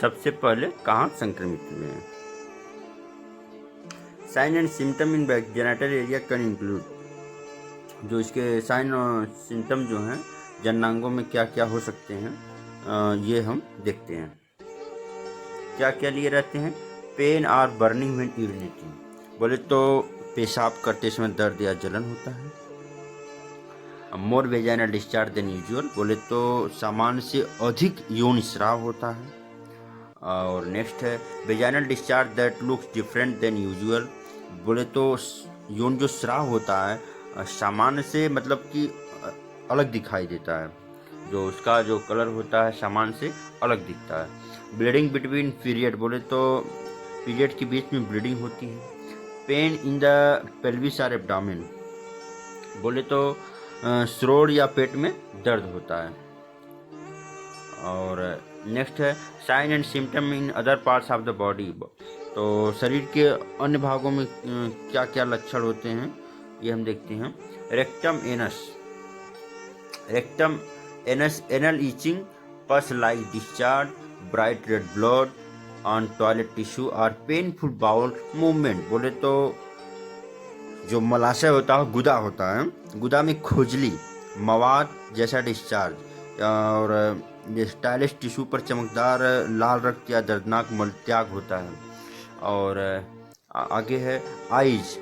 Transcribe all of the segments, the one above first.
सबसे पहले कहाँ संक्रमित हुए हैं। Sign and symptom in genital area can include, जो इसके साइन और सिम्टम जो हैं जननांगों में क्या क्या हो सकते हैं, ये हम देखते हैं। क्या क्या लिए रहते हैं। पेन और बर्निंग व्हेन यूरिनेटिंग, बोले तो पेशाब करते समय दर्द या जलन होता है। मोर वेजाइनल डिस्चार्ज देन यूजुअल, बोले तो सामान्य से अधिक यौन स्राव होता है। और नेक्स्ट है vaginal discharge that looks different than usual, बोले तो यौन जो स्राव होता है सामान्य से मतलब कि अलग दिखाई देता है, जो उसका जो कलर होता है सामान्य से अलग दिखता है। ब्लीडिंग बिटवीन पीरियड, बोले तो पीरियड के बीच में ब्लीडिंग होती है। पेन इन द पेल्विस और एब्डोमेन, बोले तो श्रोण या पेट में दर्द होता है। और नेक्स्ट है sign and symptom in other parts of the body, तो शरीर के अन्य भागों में क्या क्या लक्षण होते हैं ये हम देखते हैं। रेक्टम एनस एनल ईचिंग, पस like discharge, bright red blood on toilet tissue और पेनफुल बाउल मूवमेंट, बोले तो जो मलाशय होता है गुदा होता है, गुदा में खुजली, मवाद जैसा डिस्चार्ज और स्टाइलिश टिश्यू पर चमकदार लाल रक्त या दर्दनाक मलत्याग होता है। और आगे है eyes,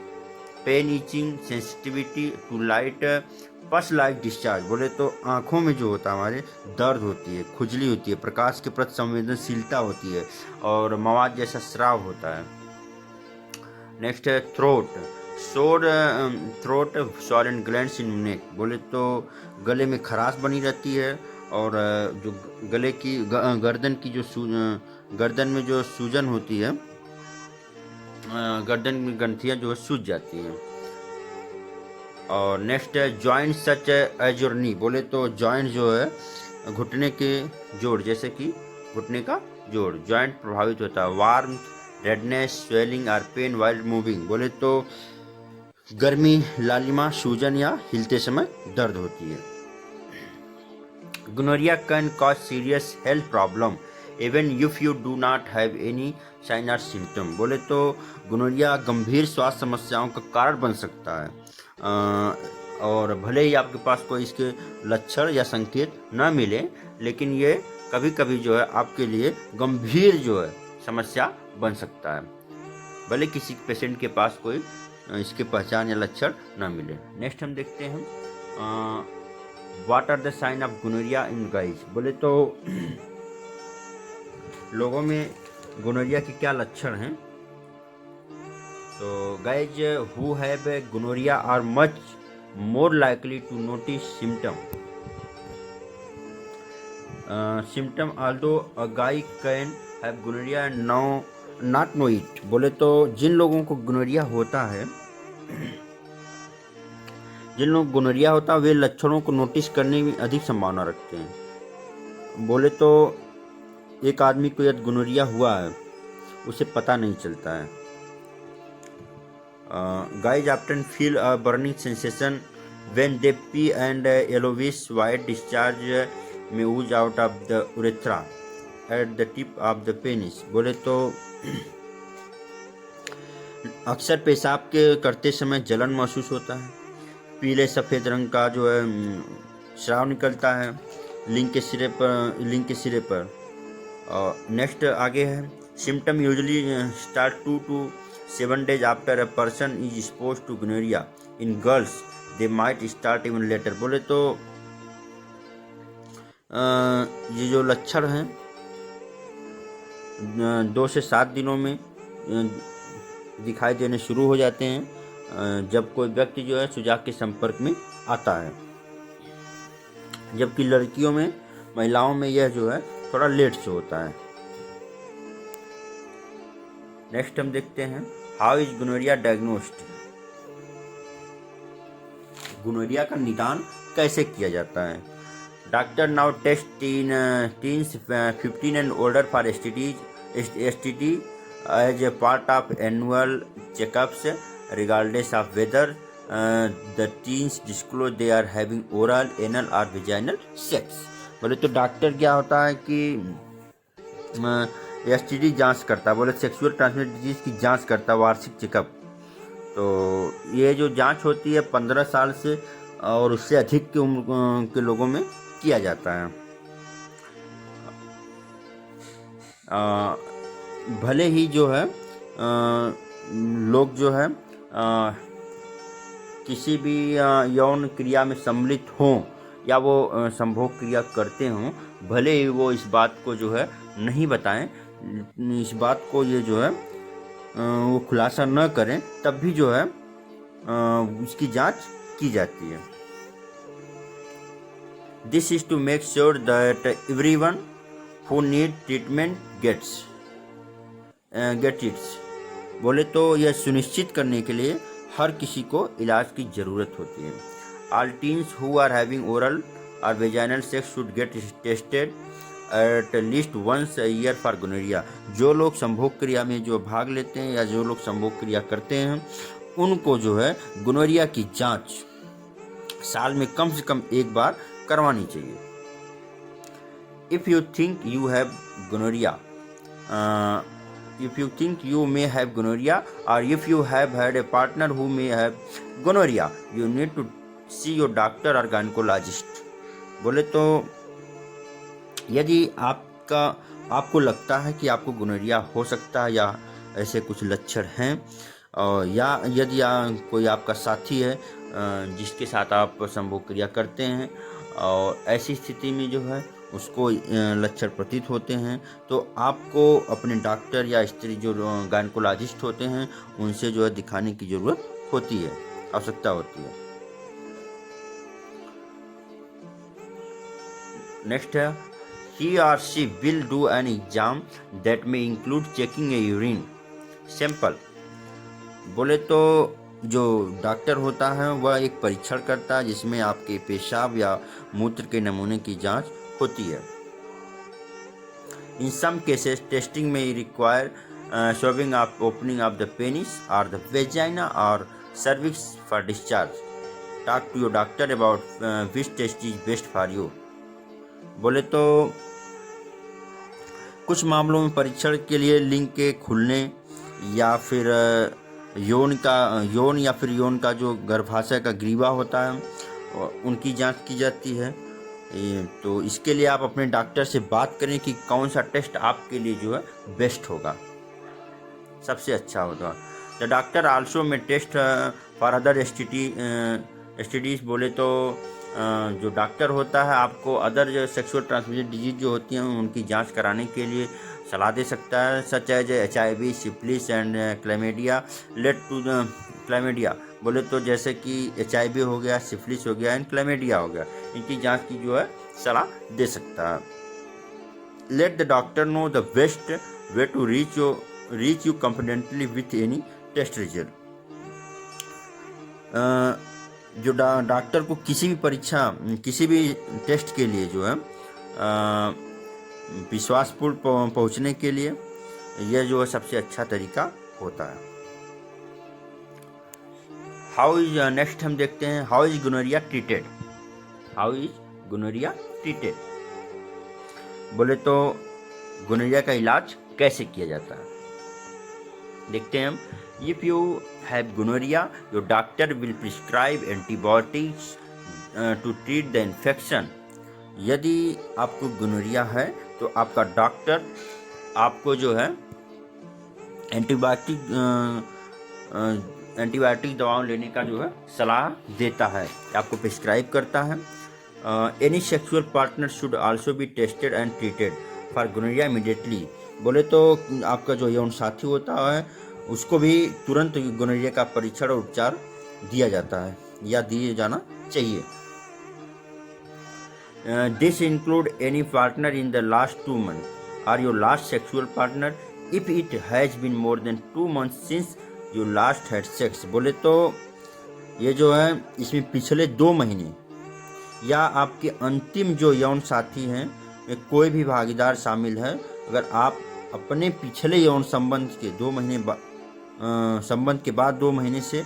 pain itching, sensitivity to light, pus like discharge, बोले तो आँखों में जो होता है हमारे दर्द होती है, खुजली होती है, प्रकाश के प्रति संवेदनशीलता होती है और मवाद जैसा स्राव होता है। नेक्स्ट है थ्रोट सोर एंड ग्लैंड्स इन नेक, बोले तो गले में खराश बनी रहती है और जो गले की गर्दन की जो गर्दन में जो सूजन होती है, गर्दन में ग्रंथियाँ जो है सूज जाती हैं। और नेक्स्ट है joint such as your knee, बोले तो जॉइंट जो है घुटने के जोड़, जैसे कि घुटने का जोड़ जॉइंट प्रभावित होता है। वार्म, रेडनेस, स्वेलिंग और पेन वाइल मूविंग, बोले तो गर्मी, लालिमा, सूजन या हिलते समय दर्द होती है। Gonorrhoea can cause serious health problem even if you do not have any sign और सिम्टम, बोले तो गोनोरिया गंभीर स्वास्थ्य समस्याओं का कारण बन सकता है और भले ही आपके पास कोई इसके लक्षण या संकेत न मिले, लेकिन ये कभी कभी जो है आपके लिए गंभीर जो है समस्या बन सकता है, भले किसी पेशेंट के पास कोई इसके पहचान या लक्षण न मिले। नेक्स्ट हम देखते हैं what are the sign of gonorrhoea in guys, बोले तो लोगों में गोनोरिया के क्या लक्षण हैं। तो guys who have gonorrhoea are much more likely to notice symptom although a guy can have gonorrhea and not know it, बोले तो जिन लोगों को गोनोरिया होता है, जिन लोगों को गोनोरिया होता है वे लक्षणों को नोटिस करने में अधिक संभावना रखते हैं। बोले तो एक आदमी को यदि गोनोरिया हुआ है उसे पता नहीं चलता है। Guys often feel a burning sensation when they pee and yellowish white discharge may ooze out of the urethra at the tip of the penis, बोले तो अक्सर पेशाब के करते समय जलन महसूस होता है, पीले सफ़ेद रंग का जो है स्राव निकलता है लिंग के सिरे पर। और नेक्स्ट आगे है symptom usually start 2 to 7 days after a person is exposed to gonorrhea. In girls, they might start even later, बोले तो ये जो लक्षण हैं 2 से 7 दिनों में दिखाई देने शुरू हो जाते हैं जब कोई व्यक्ति जो है सुजाक के संपर्क में आता है, जबकि लड़कियों में महिलाओं में यह जो है थोड़ा लेट से होता है। नेक्स्ट हम देखते हैं how is gonorrhoea diagnosed, gonorrhoea का निदान कैसे किया जाता है। Doctor now test teens 15 and older for STD as a part of annual checkups regardless of whether the teens disclose they are having oral, anal और वेजाइनल सेक्स, बोले तो doctor क्या होता है कि एसटीडी जांच करता है, बोले सेक्सुअल ट्रांसमिटेड डिजीज की जांच करता है, वार्षिक चेकअप। तो ये जो जांच होती है 15 साल से और उससे अधिक की उम्र के लोगों में किया जाता है। भले ही जो है लोग जो है किसी भी यौन क्रिया में सम्मिलित हों या वो संभोग क्रिया करते हों, भले ही वो इस बात को जो है नहीं बताएं, इस बात को ये जो है वो खुलासा न करें, तब भी जो है उसकी जांच की जाती है। This is to make sure that everyone who need treatment get its. बोले तो यह सुनिश्चित करने के लिए हर किसी को इलाज की ज़रूरत होती है। All teens who are having oral or vaginal sex should get tested at least once a year for gonorrhea। जो लोग संभोग क्रिया में जो भाग लेते हैं या जो लोग संभोग क्रिया करते हैं, उनको जो है गोनोरिया की जांच साल में कम से कम एक बार करवानी चाहिए। If you think you have gonorrhea, if you think you may have gonorrhea or if you have had a partner who may have gonorrhea, you need to see your doctor or gynecologist। बोले तो यदि आपको लगता है कि आपको gonorrhoea हो सकता है या ऐसे कुछ लक्षण हैं, या यदि कोई आपका साथी है जिसके साथ आप संभोग क्रिया करते हैं और ऐसी स्थिति में जो है उसको लक्षण प्रतीत होते हैं, तो आपको अपने डॉक्टर या स्त्री जो गायनकोलॉजिस्ट होते हैं उनसे जो है दिखाने की ज़रूरत होती है, आवश्यकता होती है। नेक्स्ट है, he or she will do an exam that may include checking a urine sample। बोले तो जो डॉक्टर होता है वह एक परीक्षण करता है जिसमें आपके पेशाब या मूत्र के नमूने की जांच होती है। In some cases testing may require swabbing of opening of the penis or the vagina or cervix for discharge। Talk to your doctor about which test is best for you। बोले तो कुछ मामलों में परीक्षण के लिए लिंग के खुलने या फिर यौन या फिर यौन का जो गर्भाशय का ग्रीवा होता है उनकी जांच की जाती है। तो इसके लिए आप अपने डॉक्टर से बात करें कि कौन सा टेस्ट आपके लिए जो है बेस्ट होगा, सबसे अच्छा होगा। द डॉक्टर आल्सो में टेस्ट फॉर अदर एसटीडीज। बोले तो जो डॉक्टर होता है आपको अदर जो सेक्सुअल ट्रांसमिटेड डिजीज जो होती हैं उनकी जांच कराने के लिए सलाह दे सकता है, such as HIV, syphilis and chlamydia led to the chlamydia. बोले तो जैसे कि HIV हो गया, सिफिलिस हो गया एंड क्लैमिडिया हो गया, इनकी जांच की जो है सलाह दे सकता है। Let the doctor know the best way to reach you confidentially with any test result. जो डॉक्टर को किसी भी परीक्षा, किसी भी टेस्ट के लिए जो है विश्वासपूर्ण पहुंचने के लिए यह जो है सबसे अच्छा तरीका होता है। हाउ इज नेक्स्ट हम देखते हैं, how is gonorrhoea treated. How is gonorrhoea treated. बोले तो गोनोरिया का इलाज कैसे किया जाता है, देखते हैं हम। If you have gonorrhea, your doctor will prescribe antibiotics to treat the infection। यदि आपको गोनोरिया है तो आपका डॉक्टर आपको जो है एंटीबायोटिक दवाओं लेने का जो है सलाह देता है, आपको प्रिस्क्राइब करता है। Any sexual partner should also be tested and treated for gonorrhoea immediately. बोले तो आपका जो यौन साथी होता है उसको भी तुरंत गोनोरिया का परीक्षण और उपचार दिया जाता है या दिए जाना चाहिए। This include any partner in the last 2 months और your last sexual partner if it has been more than 2 months since you last had sex. बोले तो ये जो है इसमें पिछले 2 महीने या आपके अंतिम जो यौन साथी हैं में कोई भी भागीदार शामिल है। अगर आप अपने पिछले यौन संबंध के 2 महीने संबंध के बाद 2 महीने से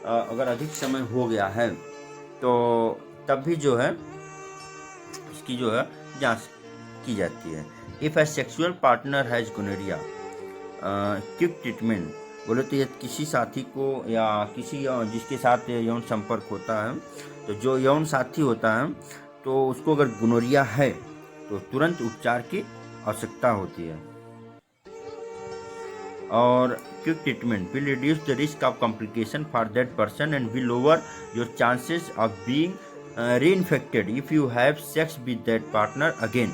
अगर अधिक समय हो गया है तो तब भी जो है इसकी जो है जांच की जाती है। If a sexual partner has gonorrhoea, quick treatment, बोले तो यदि किसी साथी को या किसी जिसके साथ यौन संपर्क होता है, तो जो यौन साथी होता है तो उसको अगर गोनोरिया है तो तुरंत उपचार की आवश्यकता होती है। और quick treatment will reduce the risk of complication for that person and will lower your chances of being reinfected if you have sex with that partner again.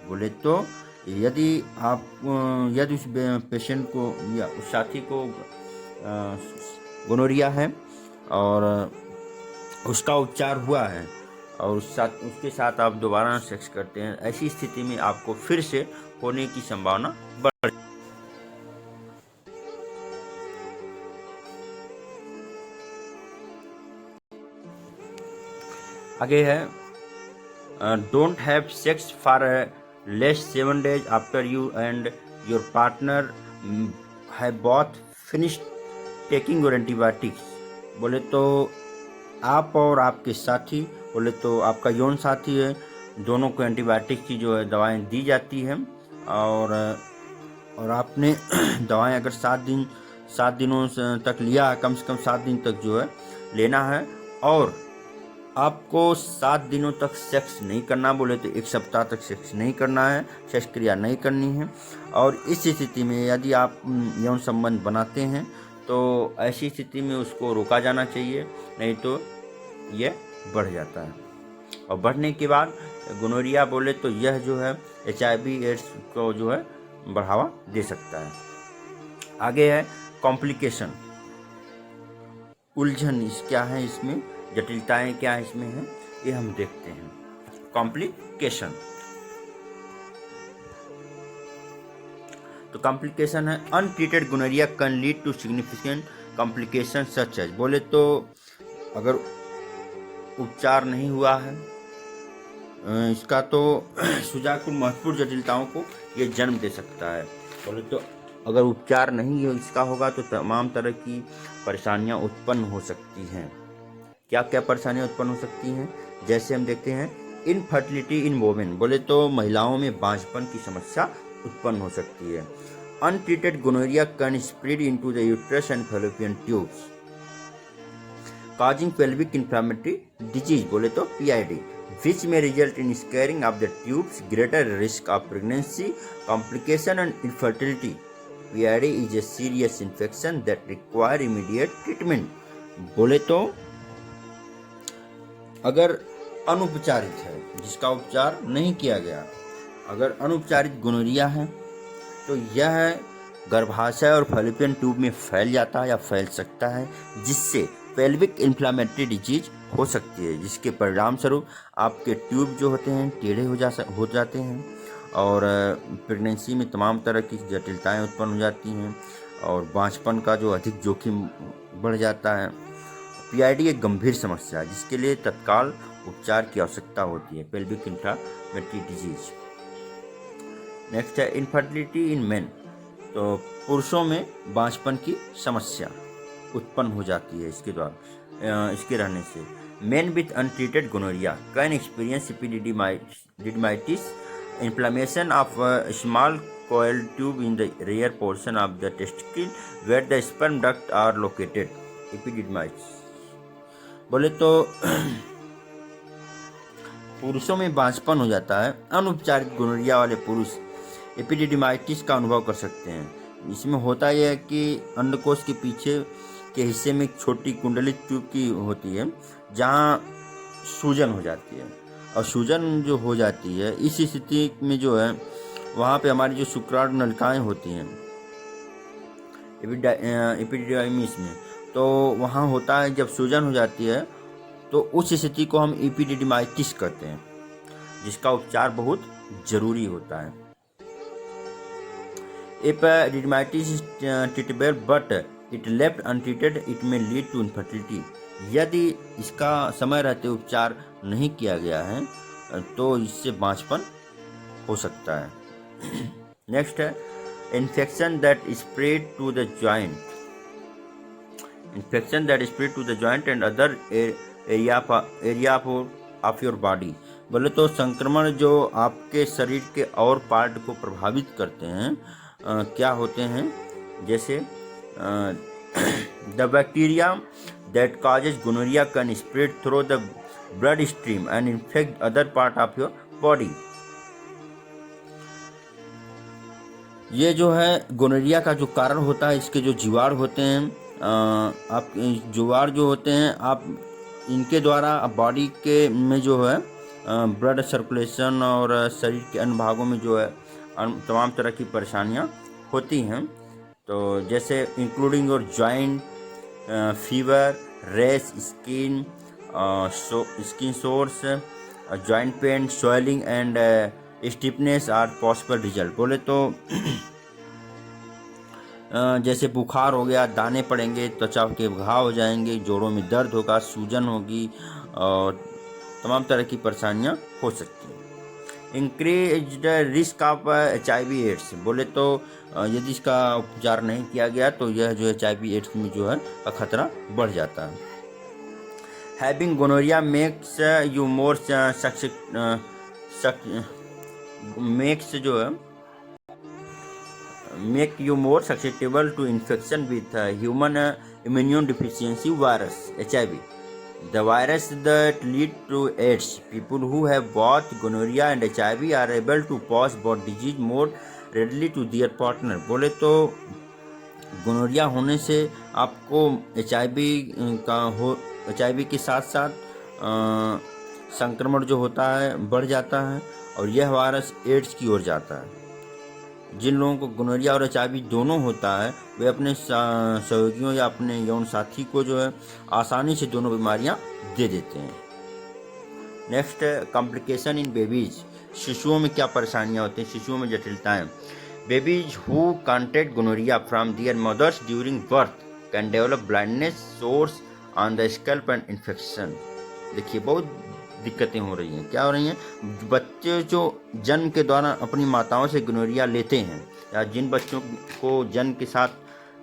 बोले तो यदि उस पेशेंट को या उस साथी को गोनोरिया है और उसका उपचार हुआ है और उसके साथ आप दोबारा सेक्स करते हैं, ऐसी स्थिति में आपको फिर से होने की संभावना बढ़। आगे है don't have sex for less 7 days after you and your partner have both finished taking your antibiotics. बोले तो आप और आपके साथी, बोले तो आपका यौन साथी है, दोनों को एंटीबायोटिक की जो है दवाएं दी जाती हैं और आपने दवाएं अगर 7 दिनों तक लिया है, कम से कम 7 दिन तक जो है लेना है, और आपको 7 दिनों तक सेक्स नहीं करना, बोले तो 1 सप्ताह तक सेक्स नहीं करना है, सेक्स क्रिया नहीं करनी है। और इस स्थिति में यदि आप यौन संबंध बनाते हैं तो ऐसी स्थिति में उसको रोका जाना चाहिए, नहीं तो यह बढ़ जाता है। और बढ़ने के बाद गोनोरिया बोले तो यह जो है HIV एड्स को जो है बढ़ावा दे सकता है। आगे है कॉम्प्लिकेशन, उलझन क्या है इसमें, जटिलताएं क्या इसमें हैं, ये हम देखते हैं। कॉम्प्लिकेशन, तो कॉम्प्लिकेशन है untreated gonorrhoea can lead to significant complication such as. बोले तो अगर उपचार नहीं हुआ है इसका तो सुजाकुल महत्वपूर्ण जटिलताओं को ये जन्म दे सकता है। बोले तो अगर उपचार नहीं इसका होगा तो तमाम तरह की परेशानियां उत्पन्न हो सकती हैं। क्या क्या परेशानियां उत्पन्न हो सकती हैं, जैसे हम देखते हैं इनफर्टिलिटी इन वोमेन, बोले तो महिलाओं में बांझपन की समस्या उत्पन्न हो सकती है। Untreated gonorrhoea can spread into the uterus and fallopian tubes causing pelvic inflammatory disease, बोले तो PID, which may result in scarring of the tubes, greater risk of pregnancy, complication and infertility. PID is a serious infection that require immediate treatment. बोले तो अगर अनुपचारित है, जिसका उपचार नहीं किया गया, अगर अनुपचारित गोनोरिया है तो यह गर्भाशय और फैलोपियन ट्यूब में फैल जाता है या फैल सकता है, जिससे पेल्विक इन्फ्लामेटरी डिजीज हो सकती है, जिसके परिणाम स्वरूप आपके ट्यूब जो होते हैं टेढ़े हो जाते हैं और प्रेगनेंसी में तमाम तरह की जटिलताएं उत्पन्न हो जाती हैं और बांझपन का जो अधिक जोखिम बढ़ जाता है। PID एक गंभीर समस्या है जिसके लिए तत्काल उपचार की आवश्यकता होती है, पेल्विक इन्फ्लामेटरी डिजीज। नेक्स्ट है इनफर्टिलिटी इन मेन, तो पुरुषों में बांझपन की समस्या उत्पन्न हो जाती है इसके रहने से। Men with untreated gonorrhoea can experience epididymitis, inflammation of small coil tube in the rear portion of the testicle where the sperm duct are located, epididymitis। बोले तो पुरुषों में बांझपन हो जाता है। अनुपचारित गोनोरिया वाले पुरुष एपिडिडिमाइटिस का अनुभव कर सकते हैं। इसमें होता यह है कि अंडकोश के पीछे के हिस्से में एक छोटी कुंडलित ट्यूब की होती है जहां सूजन हो जाती है, और सूजन जो हो जाती है इस स्थिति में जो है वहाँ पे हमारी जो शुक्राणु नलिकाएं होती हैं एपिडिडाइमिस में, तो वहाँ होता है जब सूजन हो जाती है तो उस स्थिति को हम एपिडिडिमाइटिस कहते हैं, जिसका उपचार बहुत जरूरी होता है। Epididymitis is treatable but it left untreated it may lead to infertility. यदि इसका समय रहते उपचार नहीं किया गया है तो इससे बांझपन हो सकता है। नेक्स्ट है infection that spread to the joint, infection that spread to the joint and other area of your body. बोले तो संक्रमण जो आपके शरीर के और पार्ट को प्रभावित करते हैं क्या होते हैं, जैसे the bacteria that causes gonorrhoea can spread through the blood stream and infect other part of your body. ये जो है गोनोरिया का जो कारण होता है, इसके जो जीवाणु होते हैं, आप जीवाणु जो होते हैं आप इनके द्वारा बॉडी के में जो है ब्लड सर्कुलेशन और शरीर के अन्य भागों में जो है तमाम तरह की परेशानियां होती हैं। तो जैसे including your joint fever, rash, skin sores, joint pain, swelling and stiffness are possible result. बोले तो जैसे बुखार हो गया, दाने पड़ेंगे, त्वचा के घाव हो जाएंगे, जोड़ों में दर्द होगा, सूजन होगी और तमाम तरह की परेशानियां हो सकती हैं। Increased risk of HIV AIDS. बोले तो यदि इसका उपचार नहीं किया गया तो यह जो HIV एड्स में जो है खतरा बढ़ जाता है। Having gonorrhoea makes you more make you more susceptible to infection with human immune deficiency virus HIV, the virus that lead to AIDS. People who have both gonorrhea and HIV are able to pass both disease more readily to their partner. बोले तो gonorrhoea होने से आपको HIV के साथ साथ संक्रमण जो होता है बढ़ जाता है और यह वायरस एड्स की ओर जाता है। जिन लोगों को गोनोरिया और HIV दोनों होता है वे अपने सहयोगियों या अपने यौन साथी को जो है आसानी से दोनों बीमारियां दे देते हैं। Next, complication in babies. शिशुओं में क्या परेशानियां होती हैं, शिशुओं में जटिलताएं। Babies who contract gonorrhoea from their mothers during birth can develop blindness, sores on the scalp and infection. देखिए बहुत दिक्कतें हो रही हैं। क्या हो रही हैं, बच्चे जो जन्म के दौरान अपनी माताओं से गोनोरिया लेते हैं या जिन बच्चों को जन्म के साथ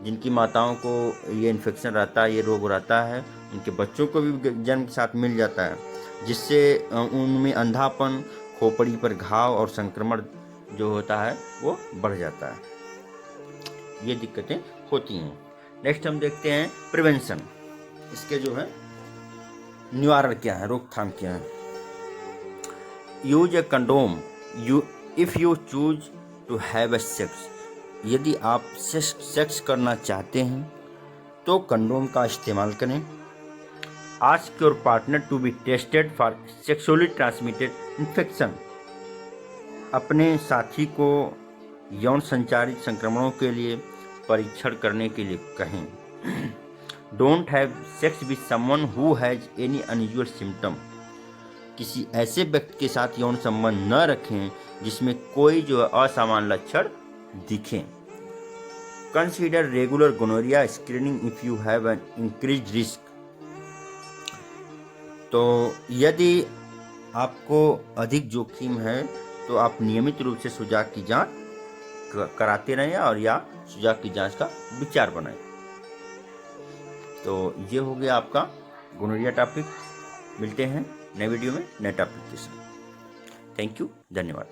जिनकी माताओं को ये इन्फेक्शन रहता है, ये रोग रहता है, उनके बच्चों को भी जन्म के साथ मिल जाता है, जिससे उनमें अंधापन, खोपड़ी पर घाव और संक्रमण जो होता है वो बढ़ जाता है। ये दिक्कतें होती हैं। नेक्स्ट हम देखते हैं प्रिवेंशन। इसके जो है निवारण क्या है, रोकथाम क्या है। Use a condom if you choose to have a sex. यदि आप सेक्स करना चाहते हैं तो कंडोम का इस्तेमाल करें। Ask your partner to be tested for sexually transmitted infection. अपने साथी को यौन संचारित संक्रमणों के लिए परीक्षण करने के लिए कहें। Don't have sex with someone who has any unusual symptom. किसी ऐसे व्यक्ति के साथ यौन संबंध न रखें जिसमें कोई जो असामान्य लक्षण दिखें। Consider regular gonorrhoea screening if you have an increase risk. तो यदि आपको अधिक जोखिम है तो आप नियमित रूप से सुजाक की जांच कराते रहें और या सुजाक की जांच का विचार बनाएं। तो ये हो गया आपका गोनोरिया टॉपिक। मिलते हैं नए वीडियो में नए टॉपिक के साथ। थैंक यू, धन्यवाद।